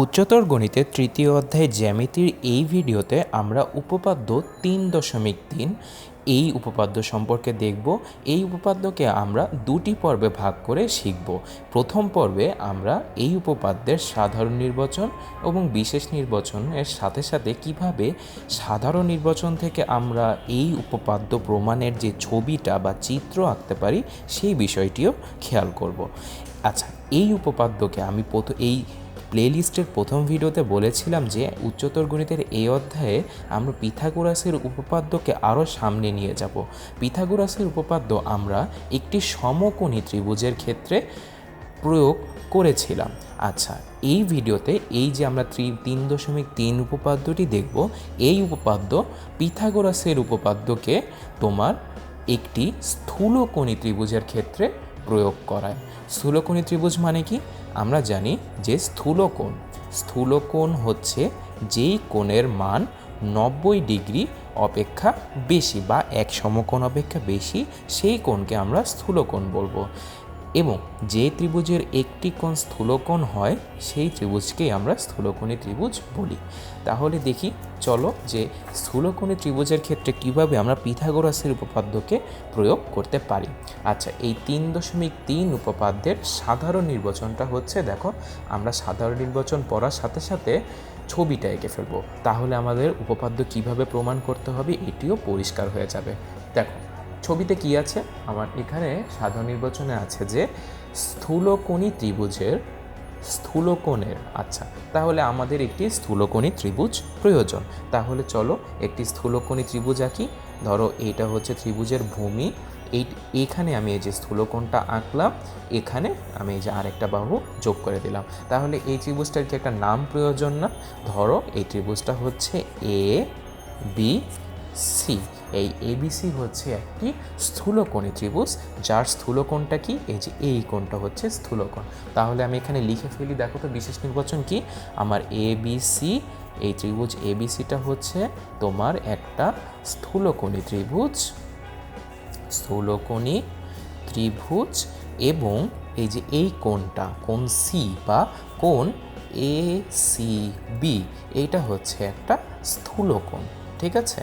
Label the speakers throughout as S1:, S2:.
S1: উচ্চতর গণিতের তৃতীয় অধ্যায় জ্যামিতির এই ভিডিওতে আমরা উপপাদ্য 3.3 এই উপপাদ্য সম্পর্কে দেখব। এই উপপাদ্যকে আমরা দুটি পর্বে ভাগ করে শিখব। প্রথম পর্বে আমরা এই উপপাদ্যের সাধারণ নির্বাচন এবং বিশেষ নির্বাচনের সাথে সাথে কিভাবে সাধারণ নির্বাচন থেকে আমরা এই উপপাদ্য প্রমাণের যে ছবিটা বা চিত্র আঁকতে পারি সেই বিষয়টিও খেয়াল করব। আচ্ছা, এই উপপাদ্যকে আমি এই প্লেলিস্টের প্রথম ভিডিওতে বলেছিলাম যে উচ্চতর গণিতের এই অধ্যায়ে আমরা পিথাগোরাসের উপপাদ্যকে আরও সামনে নিয়ে যাব। পিথাগোরাসের উপপাদ্য আমরা একটি সমকোণী ত্রিভুজের ক্ষেত্রে প্রয়োগ করেছিলাম। আচ্ছা, এই ভিডিওতে এই যে আমরা 3.3 উপপাদ্যটি দেখব, এই উপপাদ্য পিথাগোরাসের উপপাদ্যকে তোমার একটি স্থূলকোণী ত্রিভুজের ক্ষেত্রে প্রয়োগ করায়। স্থূলকোণী ত্রিভুজ মানে কি? আমরা জানি যে স্থূলকোণ হচ্ছে যেই কোণের মান 90 ডিগ্রি অপেক্ষা বেশি বা এক সমকোণ অপেক্ষা বেশি, সেই কোণকে আমরা স্থূলকোণ বলবো। এবং যে ত্রিভুজের একটি কোণ স্থূলকোণ হয় সেই ত্রিভুজকেই আমরা স্থূলকোণী ত্রিভুজ বলি। তাহলে দেখি, চলো যে স্থূলকোণী ত্রিভুজের ক্ষেত্রে কিভাবে আমরা পিথাগোরাসের উপপাদ্যকে প্রয়োগ করতে পারি। আচ্ছা, এই 3.3 উপপাদ্যের সাধারণ নির্বাচনটা হচ্ছে, দেখো আমরা সাধারণ নির্বাচন পড়ার সাথে সাথে ছবিটা এঁকে ফেলবো, তাহলে আমাদের উপপাদ্য কিভাবে প্রমাণ করতে হবে এটিও পরিষ্কার হয়ে যাবে। দেখো ছবিতে কি আছে, আমার এখানে সাধারণ নির্বাচনে আছে যে স্থূলকোণী ত্রিভুজের স্থূলকোণের। আচ্ছা, তাহলে আমাদের একটি স্থূলকোণী ত্রিভুজ প্রয়োজন। তাহলে চলো একটি স্থূলকোণী ত্রিভুজ আঁকি। ধরো এইটা হচ্ছে ত্রিভুজের ভূমি, এইখানে আমি এই যে স্থূলকোণটা আঁকলাম, এখানে আমি এই যে আরেকটা বাহু যোগ করে দিলাম। তাহলে এই ত্রিভুজটার কি একটা নাম প্রয়োজন না? ধরো এই ত্রিভুজটা হচ্ছে এ বি সি। এই এবিসি হচ্ছে একটি স্থূলকোণী ত্রিভুজ, যার স্থূলকোণটা কি? এই যে এই কোণটা হচ্ছে স্থূলকোণ। তাহলে আমি এখানে লিখে ফেলি, দেখো তো বিশেষ নির্বাচন কি আমার এবিসি। এই ত্রিভুজ এবিসিটা হচ্ছে তোমার একটা স্থূলকোণী ত্রিভুজ এবং এই যে এই কোণটা, কোণ সি বা কোণ এ সি বি, এইটা হচ্ছে একটা স্থূলকোণ। ঠিক আছে?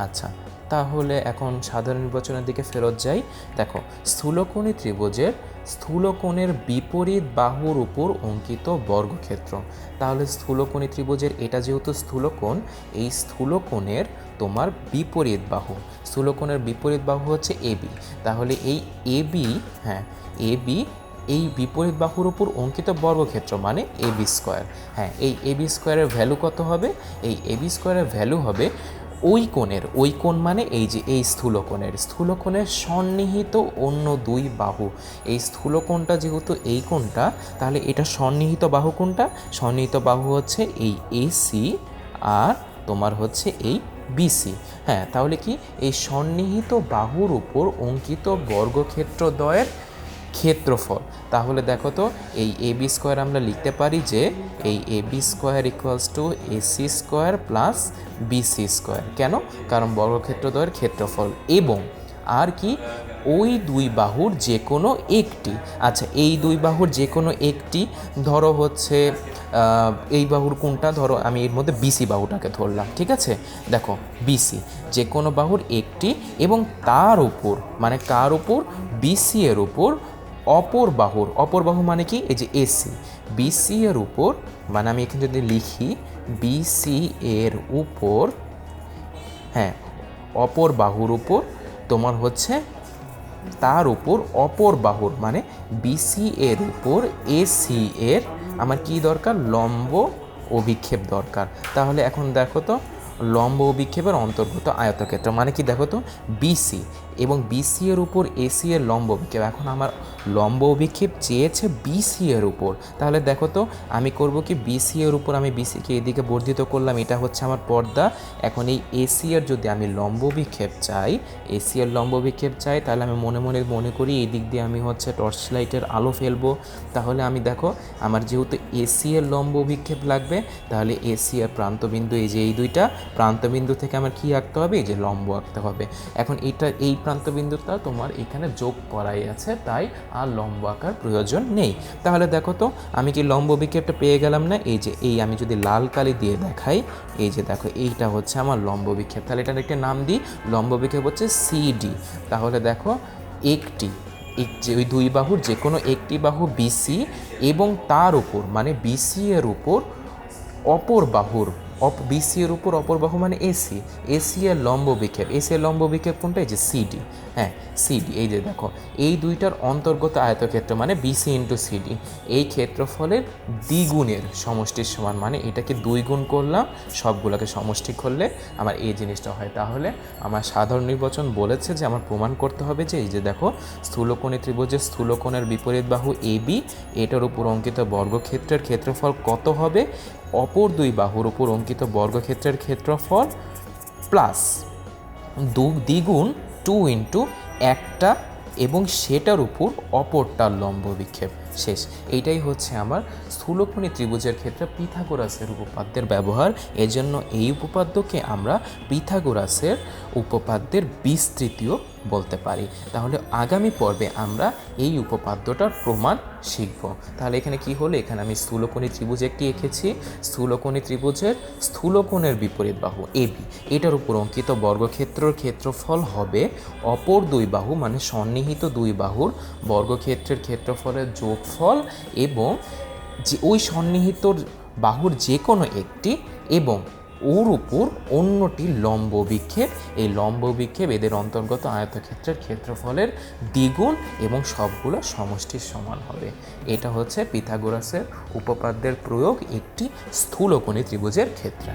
S1: আচ্ছা, তাহলে এখন সাধারণ নির্বাচনের দিকে ফেরত যাই। দেখো স্থূলকোণী ত্রিভুজের স্থূলকোণের বিপরীত বাহুর উপর অঙ্কিত বর্গক্ষেত্র। তাহলে স্থূলকোণী ত্রিভুজের এটা যেহেতু স্থূলকোণ, এই স্থূলকোণের তোমার বিপরীত বাহু, স্থূলকোণের বিপরীত বাহু হচ্ছে এবি। তাহলে এই এবি, এবি এই বিপরীত বাহুর উপর অঙ্কিত বর্গক্ষেত্র মানে এবি স্কোয়ার। এই এবি স্কোয়ারের ভ্যালু কত হবে? এই এবি স্কোয়ারের ভ্যালু হবে ওই কোণ মানে এই যে এই স্থূলকোণের সন্নিহিত অন্য দুই বাহু। এই স্থূলকোণটা যেহেতু এই কোণটা, তাহলে এটা সন্নিহিত বাহু কোনটা? সন্নিহিত বাহু হচ্ছে এই এসি আর তোমার হচ্ছে এই বিসি। তাহলে কি এই সন্নিহিত বাহুর উপর অঙ্কিত বর্গক্ষেত্রদ্বয়ের ক্ষেত্রফল। তাহলে দেখো তো এই এবি স্কোয়ার আমরা লিখতে পারি যে এই AB square equals to AC square plus BC square. কেন? কারণ বর্গক্ষেত্রদ্বয়ের ক্ষেত্রফল এবং আর কি ওই দুই বাহুর যে কোনো একটি। আচ্ছা, এই দুই বাহুর যে কোনো একটি, ধরো হচ্ছে এই বাহুর কোনটা? ধরো আমি এর মধ্যে বিসি বাহুটাকে ধরলাম। ঠিক আছে? দেখো বিসি যে কোনো বাহুর একটি এবং তার উপর মানে কার উপর? বিসি এর উপর অপর বাহু মানে কি? এই যে এসি, বিসি এর উপর মানে আমি এখানে যদি লিখি বিসি এর উপর, অপর বাহুর উপর তোমার হচ্ছে তার উপর অপর বাহুর মানে বিসি এর উপর এসি এর আমার কি দরকার? লম্ব অভিক্ষেপ দরকার। তাহলে এখন দেখো তো লম্ব অভিক্ষেপের অন্তর্গত আয়তক্ষেত্র মানে কি? দেখো তো বিসি এবং বিসি এর উপর এসি এর লম্ব অভিক্ষেপ। এখন আমার লম্ব অভিক্ষেপ চেয়েছে বিসি এর উপর, তাহলে দেখো তো আমি করব কি? বিসি এর উপর আমি বিসিকে এদিকে বর্ধিত করলাম, এটা হচ্ছে আমার পর্দা। এখন এই এসি এর যদি আমি লম্ব অভিক্ষেপ চাই, তাহলে আমি মনে করি এই দিক দিয়ে আমি হচ্ছে টর্চ লাইটের আলো ফেলবো। তাহলে আমি দেখো আমার যেহেতু এসি এর লম্ব অভিক্ষেপ লাগবে, তাহলে এসি এর প্রান্তবিন্দু এই যে এই দুইটা, প্রান্তবিন্দু থেকে আমার কি আঁকতে হবে, এই যে লম্ব আঁকতে হবে। এখন এই প্রান্তবিন্দুটা তোমার এখানে যোগ করাই আছে, তাই আর লম্ব আঁকার প্রয়োজন নেই। তাহলে দেখো তো আমি কি লম্ব বিক্ষেপটা পেয়ে গেলাম না? এই যে আমি যদি লাল কালি দিয়ে দেখাই, এই যে দেখো এইটা হচ্ছে আমার লম্ব বিক্ষেপ। তাহলে এটার একটা নাম দিই, লম্ব বিক্ষেপ হচ্ছে সিডি। তাহলে দেখো যে ওই দুই বাহুর যে কোনো একটি বাহু বিসি এবং তার উপর মানে বিসি এর উপর অপর বাহুর বিসি এর উপর অপর বাহু মানে এসি এর লম্ব বিক্ষেপ। এসি এর লম্ব বিক্ষেপ কোনটা? এই যে সিডি। হ্যাঁ, সিডি। এই যে দেখো এই দুইটার অন্তর্গত আয়তক্ষেত্র মানে বিসি ইন্টু সিডি, এই ক্ষেত্রফলের দ্বিগুণের সমষ্টির সমান। মানে এটাকে 2 গুণ করলাম, সবগুলোকে সমষ্টি করলে আমার এই জিনিসটা হয়। তাহলে আমার সাধারণ নির্বাচন বলেছে যে আমার প্রমাণ করতে হবে যে এই যে দেখো স্থূলকোণী ত্রিভুজের স্থূলকোণের বিপরীত বাহু এবি, এটার উপর অঙ্কিত বর্গক্ষেত্রের ক্ষেত্রফল কত হবে? অপর দুই বাহুর উপর অঙ্কিত বর্গক্ষেত্রের ক্ষেত্রফল প্লাস দ্বিগুণ 2 ইন্টু একটা এবং সেটার উপর অপরটার লম্ব বিক্ষেপ। শেষ। এইটাই হচ্ছে আমার স্থূলকোণী ত্রিভুজের ক্ষেত্রে পিথাগোরাসের উপপাদ্যের ব্যবহার। এজন্য এই উপপাদ্যকে আমরা পিথাগোরাসের উপপাদ্যের বিস্তৃতিও বলতে পারি। তাহলে আগামী পর্বে আমরা এই উপপাদ্যটার প্রমাণ শিখব। তাহলে এখানে কি হলো, এখানে আমি স্থূলকোণী ত্রিভুজ একটি এঁকেছি। স্থূলকোণী ত্রিভুজের স্থূলকোণের বিপরীত বাহু এবি, এটার উপর অঙ্কিত বর্গক্ষেত্রের ক্ষেত্রফল হবে অপর দুই বাহু মানে সন্নিহিত দুই বাহুর বর্গক্ষেত্রের ক্ষেত্রফলের যোগফল এবং যে ওই সন্নিহিত বাহুর যে কোনো একটি এবং ওর উপর অন্যটি লম্ব বিক্ষেপ। এই লম্ব বিক্ষেপ এদের অন্তর্গত আয়তক্ষেত্রের ক্ষেত্রফলের দ্বিগুণ এবং সবগুলো সমষ্টির সমান হবে। এটা হচ্ছে পিথাগোরাসের উপপাদ্যের প্রয়োগ একটি স্থূলকোণী ত্রিভুজের ক্ষেত্রে।